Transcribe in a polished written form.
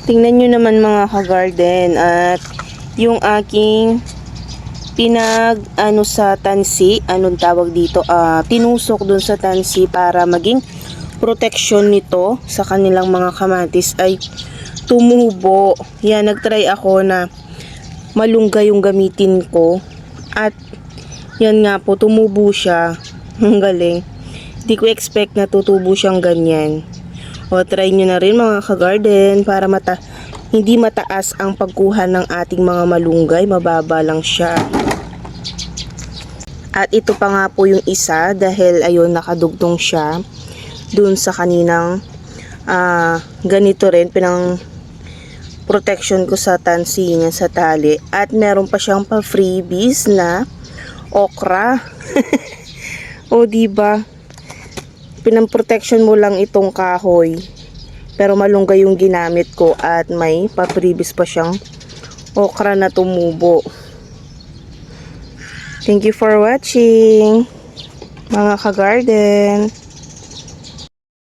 Tingnan nyo naman mga ka-garden at yung aking sa tansi, anong tawag dito, tinusok dun sa tansi para maging protection nito sa kanilang mga kamatis ay tumubo. Yan, nagtry ako na malunggay yung gamitin ko at yan nga po, tumubo siya. Ang galing. Hindi ko expect na tutubo siyang ganyan. O, try nyo na rin mga ka-garden para hindi mataas ang pagkuha ng ating mga malunggay. Mababa lang siya. At ito pa nga po yung isa dahil ayun, nakadugtong siya dun sa kaninang ganito rin, pinang protection ko sa tansi niya sa tali. At meron pa siyang pa-freebies na okra. O diba? Pinang-protection mo lang itong kahoy. Pero malunggay yung ginamit ko at may pa-freebies pa siyang okra na tumubo. Thank you for watching, mga ka-garden.